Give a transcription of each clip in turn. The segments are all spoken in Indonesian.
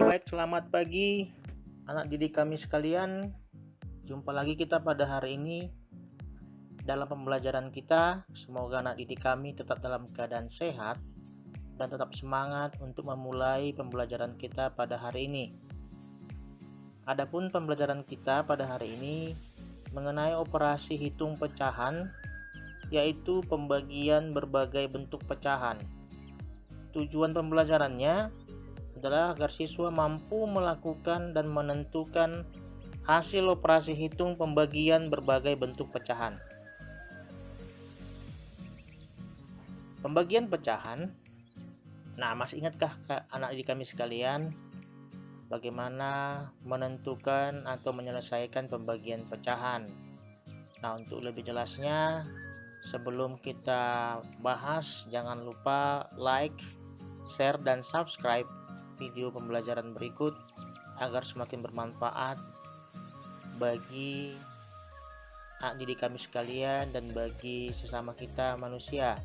Baik, selamat pagi anak didik kami sekalian. Jumpa lagi kita pada hari ini dalam pembelajaran kita. Semoga anak didik kami tetap dalam keadaan sehat dan tetap semangat untuk memulai pembelajaran kita pada hari ini. Adapun pembelajaran kita pada hari ini mengenai operasi hitung pecahan, yaitu pembagian berbagai bentuk pecahan. Tujuan pembelajarannya adalah agar siswa mampu melakukan dan menentukan hasil operasi hitung pembagian berbagai bentuk pecahan. Pembagian pecahan. Nah, masih ingatkah anak didik kami sekalian bagaimana menentukan atau menyelesaikan pembagian pecahan? Nah, untuk lebih jelasnya, sebelum kita bahas, jangan lupa like, share, dan subscribe video pembelajaran berikut agar semakin bermanfaat bagi anak didik kami sekalian dan bagi sesama kita manusia.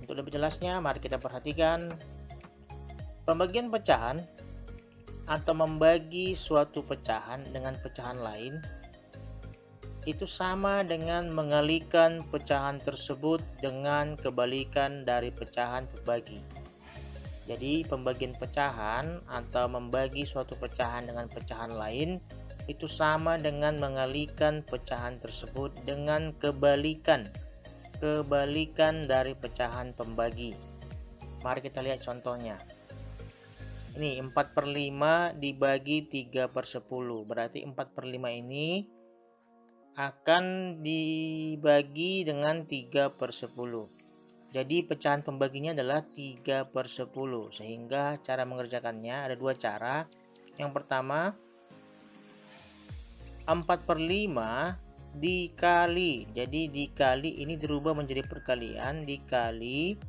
Untuk lebih jelasnya, mari kita perhatikan pembagian pecahan atau membagi suatu pecahan dengan pecahan lain itu sama dengan mengalihkan pecahan tersebut dengan kebalikan dari pecahan pembagi. Jadi pembagian pecahan atau membagi suatu pecahan dengan pecahan lain itu sama dengan mengalihkan pecahan tersebut dengan kebalikan dari pecahan pembagi. Mari kita lihat contohnya. Ini 4/5 dibagi 3/10. Berarti 4/5 ini akan dibagi dengan 3/10. Jadi pecahan pembaginya adalah 3/10, sehingga cara mengerjakannya ada dua cara. Yang pertama, 4/5 dikali, jadi dikali ini dirubah menjadi perkalian, dikali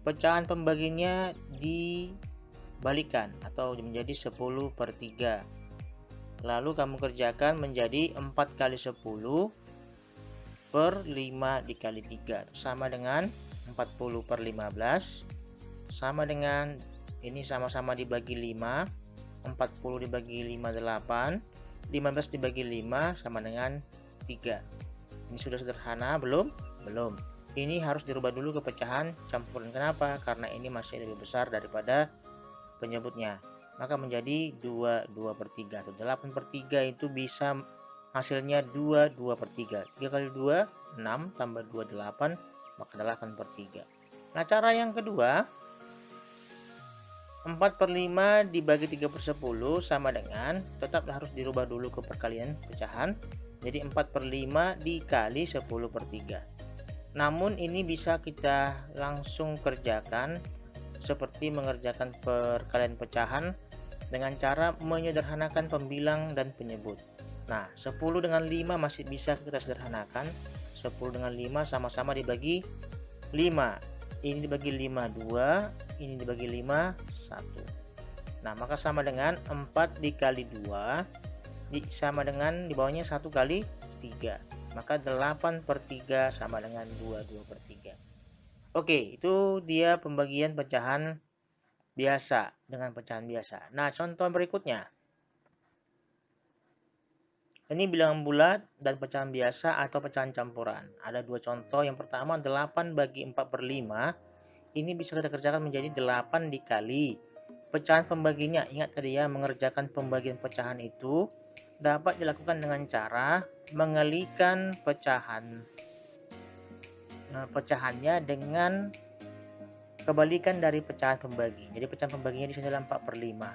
pecahan pembaginya dibalikan atau menjadi 10/3. Lalu kamu kerjakan menjadi 4 kali 10 per 5 dikali 3 sama dengan 40/15, sama dengan ini sama-sama dibagi 5, 40 dibagi 5 8, 15 dibagi 5 sama dengan 3. Ini sudah sederhana belum? Belum. Ini harus dirubah dulu ke pecahan campuran. Kenapa? Karena ini masih lebih besar daripada penyebutnya. Maka menjadi 2/3 atau 8/3 itu bisa hasilnya 2/3. 3 kali 2 6 tambah 2 8, maka 8/3. Nah, cara yang kedua, 4/5 dibagi 3/10 sama dengan, tetap harus dirubah dulu ke perkalian pecahan. Jadi 4/5 dikali 10/3. Namun ini bisa kita langsung kerjakan seperti mengerjakan perkalian pecahan dengan cara menyederhanakan pembilang dan penyebut. Nah, 10 dengan 5 masih bisa kita sederhanakan. 10 dengan 5 sama-sama dibagi 5. Ini dibagi 5 2, ini dibagi 5 1. Nah, maka sama dengan 4 dikali 2 sama dengan di bawahnya 1 kali 3. Maka 8/3 sama dengan 2/3. Oke, itu dia pembagian pecahan biasa dengan pecahan biasa. Nah, contoh berikutnya. Ini bilangan bulat dan pecahan biasa atau pecahan campuran. Ada dua contoh. Yang pertama, 8 bagi 4/5. Ini bisa kita kerjakan menjadi 8 dikali pecahan pembaginya. Ingat tadi ya, mengerjakan pembagian pecahan itu dapat dilakukan dengan cara mengalihkan pecahannya dengan kebalikan dari pecahan pembagi. Jadi pecahan pembaginya di sini adalah 4/5.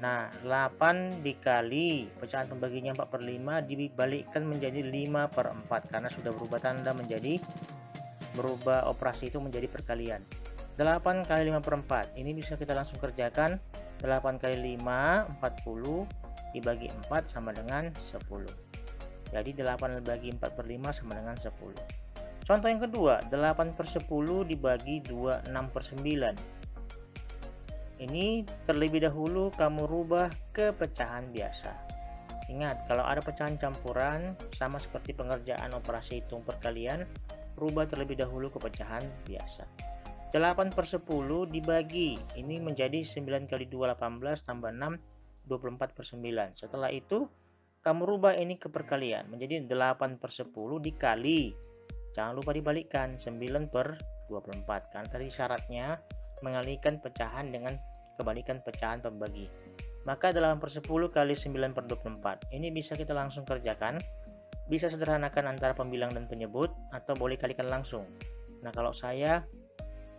Nah, 8 dikali pecahan pembaginya 4/5 dibalikkan menjadi 5/4 karena sudah berubah tanda menjadi berubah operasi itu menjadi perkalian. 8 kali 5/4. Ini bisa kita langsung kerjakan. 8 kali 5 40 dibagi 4 sama dengan 10. Jadi 8 dibagi 4/5 sama dengan 10. Contoh yang kedua, 8/10 dibagi 2 6/9. Ini terlebih dahulu kamu rubah ke pecahan biasa. Ingat, kalau ada pecahan campuran, sama seperti pengerjaan operasi hitung perkalian, rubah terlebih dahulu ke pecahan biasa. 8/10 dibagi, ini menjadi 9 kali 2 18 tambah 6 24/9. Setelah itu kamu rubah ini ke perkalian menjadi 8/10 dikali, jangan lupa dibalikkan, 9/24, karena tadi syaratnya mengalihkan pecahan dengan kebalikan pecahan pembagi. Maka 8/10 kali 9/24 ini bisa kita langsung kerjakan, bisa sederhanakan antara pembilang dan penyebut, atau boleh kalikan langsung. Nah, kalau saya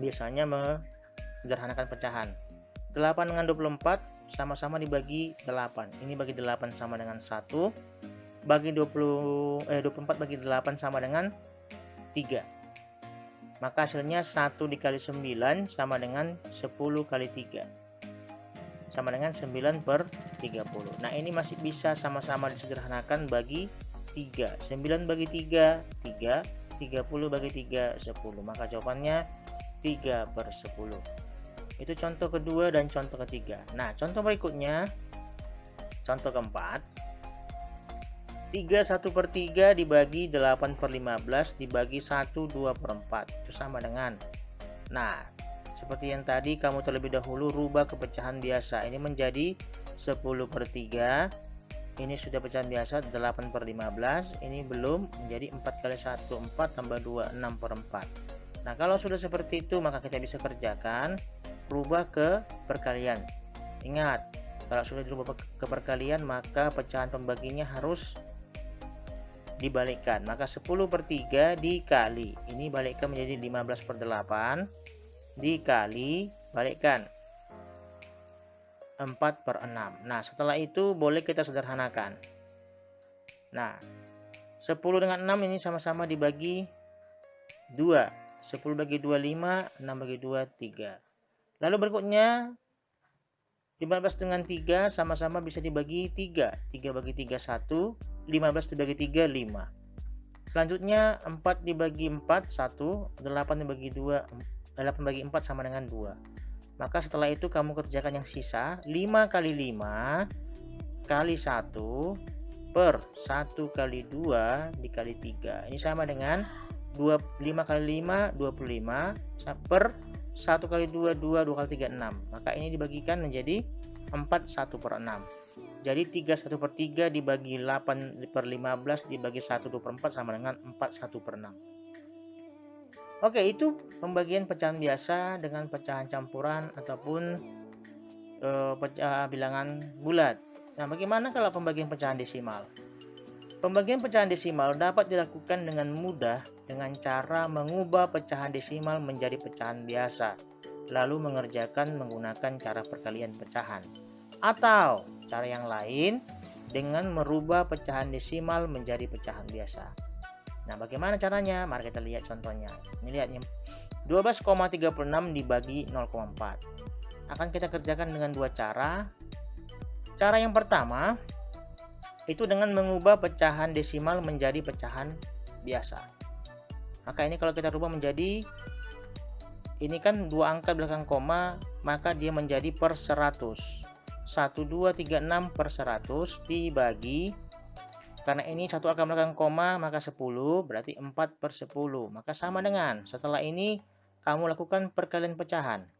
biasanya menyederhanakan pecahan. 8 dengan 24 sama-sama dibagi 8. Ini bagi 8 sama dengan 1. Bagi 24 bagi 8 sama dengan 3. Maka hasilnya 1 dikali 9 sama dengan 10 kali 3. Sama dengan 9/30. Nah, ini masih bisa sama-sama disederhanakan bagi 3. 9 bagi 3, 3. 30 bagi 3, 10. Maka jawabannya 3/10. Itu contoh kedua dan contoh ketiga. Nah, contoh berikutnya, contoh keempat, 3 1/3 dibagi 8/15 dibagi 1 2/4, itu sama dengan, nah seperti yang tadi, kamu terlebih dahulu rubah ke pecahan biasa. Ini menjadi 10/3. Ini sudah pecahan biasa 8/15. Ini belum, menjadi 4 kali 1 4 tambah 2 6/4. Nah, kalau sudah seperti itu maka kita bisa kerjakan rubah ke perkalian. Ingat, kalau sudah dirubah ke perkalian maka pecahan pembaginya harus dibalikkan. Maka 10/3 dikali, ini balikkan menjadi 15/8 dikali, balikkan 4/6. Nah, setelah itu boleh kita sederhanakan. Nah, 10 dengan 6 ini sama-sama dibagi 2. 10 bagi 2 5, 6 bagi 2 3. Lalu berikutnya 15 dengan 3 sama-sama bisa dibagi 3. 3 bagi 3 1, 15 dibagi 3 5. Selanjutnya 4 dibagi 4 1, 8 dibagi 2, 8 bagi 4 sama dengan 2. Maka setelah itu kamu kerjakan yang sisa, 5 kali 5 kali 1 per 1 kali 2 dikali 3. Ini sama dengan 5 kali 5 25 per 1 kali 2 2 2 kali 3 6. Maka ini dibagikan menjadi 4 1/6. Jadi 3 1/3 dibagi 8/15 dibagi 1 2/4 sama dengan 4 1/6. Oke, itu pembagian pecahan biasa dengan pecahan campuran ataupun bilangan bulat. Nah, bagaimana kalau pembagian pecahan desimal? Pembagian pecahan desimal dapat dilakukan dengan mudah dengan cara mengubah pecahan desimal menjadi pecahan biasa, lalu mengerjakan menggunakan cara perkalian pecahan. Atau cara yang lain dengan merubah pecahan desimal menjadi pecahan biasa. Nah, bagaimana caranya? Mari kita lihat contohnya. Ini lihat nih, 12,36 dibagi 0,4. Akan kita kerjakan dengan dua cara. Cara yang pertama itu dengan mengubah pecahan desimal menjadi pecahan biasa. Maka ini kalau kita rubah menjadi, ini kan dua angka belakang koma, maka dia menjadi per 100. 1236 per 100 dibagi, karena ini satu angka belakang koma maka 10, berarti 4/10. Maka sama dengan, setelah ini kamu lakukan perkalian pecahan.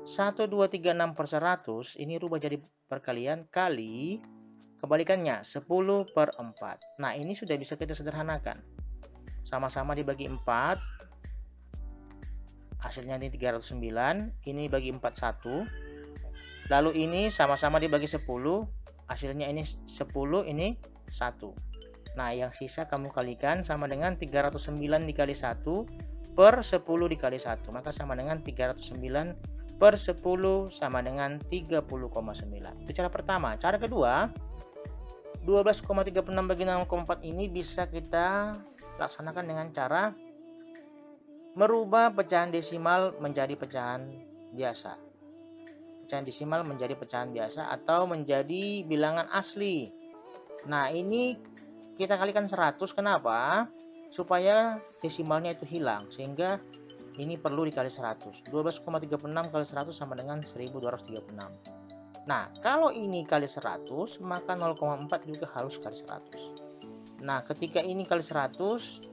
1236 per 100 ini rubah jadi perkalian kali, kebalikannya 10/4. Nah, ini sudah bisa kita sederhanakan. Sama-sama dibagi 4. Hasilnya ini 309. Ini bagi 4 1. Lalu ini sama-sama dibagi 10. Hasilnya ini 10, ini 1. Nah, yang sisa kamu kalikan sama dengan 309 dikali 1 per 10 dikali 1. Maka sama dengan 309 per 10 sama dengan 30,9. Itu cara pertama. Cara kedua, 12,36 bagi 0,4 ini bisa kita laksanakan dengan cara merubah pecahan desimal menjadi pecahan biasa. Pecahan desimal menjadi pecahan biasa atau menjadi bilangan asli. Nah, ini kita kalikan 100. Kenapa? Supaya desimalnya itu hilang, sehingga ini perlu dikali 100. 12,36 kali 100 sama dengan 1236. Nah, kalau ini kali 100, maka 0,4 juga harus kali 100. Nah, ketika ini kali 100,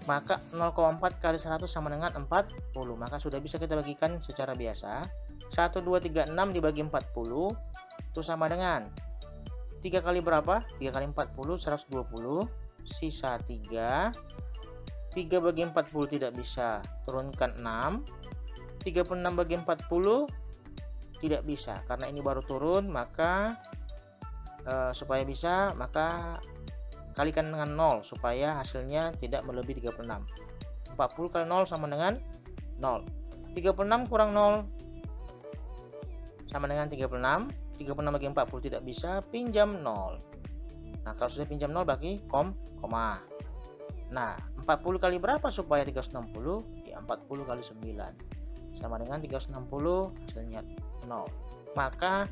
maka 0,4 kali 100 sama dengan 40. Maka sudah bisa kita bagikan secara biasa. 1, 2, 3, 6 dibagi 40 itu sama dengan 3 kali berapa? 3 kali 40, 120. Sisa 3. 3 bagi 40 tidak bisa, turunkan 6. 36 bagi 40 tidak bisa, karena ini baru turun, maka supaya bisa, maka kalikan dengan 0 supaya hasilnya tidak melebihi 36. 40 kali 0 sama dengan 0. 36 kurang 0 sama dengan 36. 36 bagi 40 tidak bisa, pinjam 0. Nah, kalau sudah pinjam 0 bagi koma. Nah, 40 kali berapa supaya 360? Ya, 40 kali 9 sama dengan 360, hasilnya 0. Maka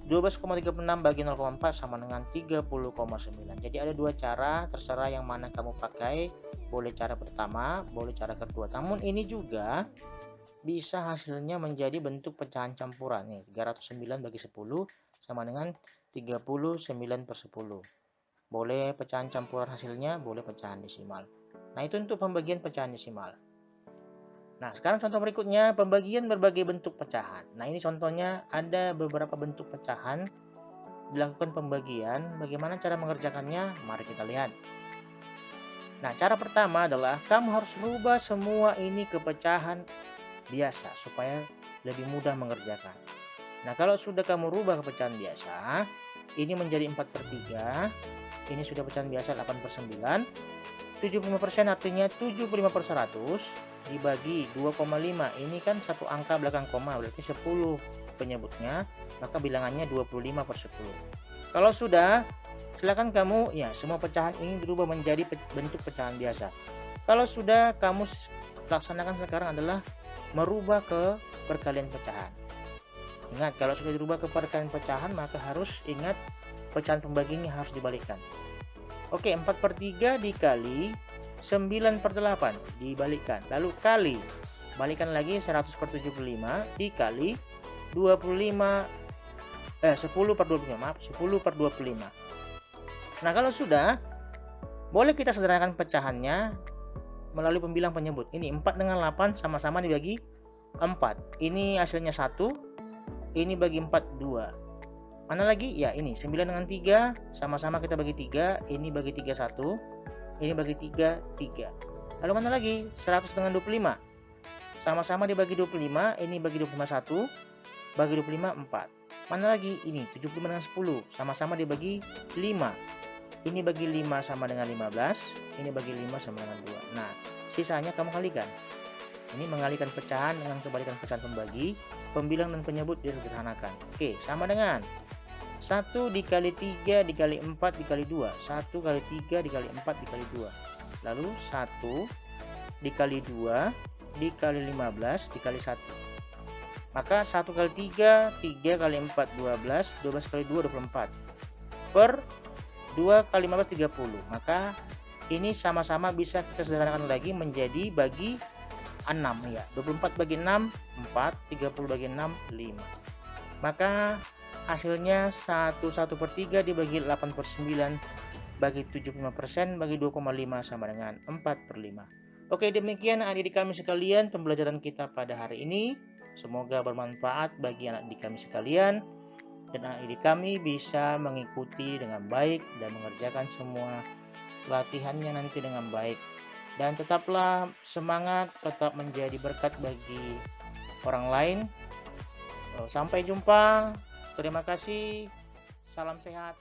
12,36 bagi 0,4 sama dengan 30,9. Jadi ada dua cara, terserah yang mana kamu pakai. Boleh cara pertama, boleh cara kedua. Namun ini juga bisa hasilnya menjadi bentuk pecahan campuran nih. 309 bagi 10 sama dengan 39/10. Boleh pecahan campuran hasilnya, boleh pecahan desimal. Nah, itu untuk pembagian pecahan desimal. Nah, sekarang contoh berikutnya, pembagian berbagai bentuk pecahan. Nah, ini contohnya ada beberapa bentuk pecahan dilakukan pembagian. Bagaimana cara mengerjakannya? Mari kita lihat. Nah, cara pertama adalah kamu harus rubah semua ini ke pecahan biasa supaya lebih mudah mengerjakan. Nah, kalau sudah kamu rubah ke pecahan biasa, ini menjadi 4/3. Ini sudah pecahan biasa 8/9. 75% artinya 75/100 dibagi 2,5. Ini kan satu angka belakang koma, berarti 10 penyebutnya, maka bilangannya 25/10. Kalau sudah, silakan kamu, ya, semua pecahan ini berubah menjadi bentuk pecahan biasa. Kalau sudah, kamu laksanakan sekarang adalah merubah ke perkalian pecahan. Ingat, kalau sudah dirubah ke perkalian pecahan, maka harus ingat pecahan pembagiannya harus dibalikkan. Oke, 4/3 dikali 9/8 dibalikkan. Lalu kali, balikan lagi 100/75 dikali 10/25, maaf, 10/25. Nah, kalau sudah, boleh kita sederhanakan pecahannya melalui pembilang penyebut. Ini 4 dengan 8 sama-sama dibagi 4. Ini hasilnya 1. Ini bagi 4, 2. Mana lagi? Ya, ini 9 dengan 3 sama-sama kita bagi 3. Ini bagi 3, 1. Ini bagi 3, 3. Lalu mana lagi? 100 dengan 25 sama-sama dibagi 25. Ini bagi 25, 1. Bagi 25, 4. Mana lagi? Ini 75 dengan 10 sama-sama dibagi 5. Ini bagi 5 sama dengan 15. Ini bagi 5 sama dengan 2. Nah, sisanya kamu kalikan. Ini mengalihkan pecahan dengan kebalikan pecahan pembagi. Pembilang dan penyebut disederhanakan. Oke, sama dengan 1 dikali 3 dikali 4 dikali 2. 1 kali 3 dikali 4 dikali 2. Lalu 1 dikali 2 dikali 15 dikali 1. Maka 1 kali 3, 3 kali 4, 12. 12 kali 2, 24. Per 2 kali 15, 30. Maka ini sama-sama bisa kita sederhanakan lagi menjadi bagi 6, ya. 24 bagi 6, 4. 30 bagi 6, 5. Maka hasilnya 1/3 dibagi 8/9 bagi 75% bagi 2,5 sama dengan 4/5. Oke, demikian adik-adik kami sekalian pembelajaran kita pada hari ini. Semoga bermanfaat bagi anak-adik kami sekalian dan adik-adik kami bisa mengikuti dengan baik dan mengerjakan semua latihannya nanti dengan baik. Dan tetaplah semangat, tetap menjadi berkat bagi orang lain. Sampai jumpa. Terima kasih. Salam sehat.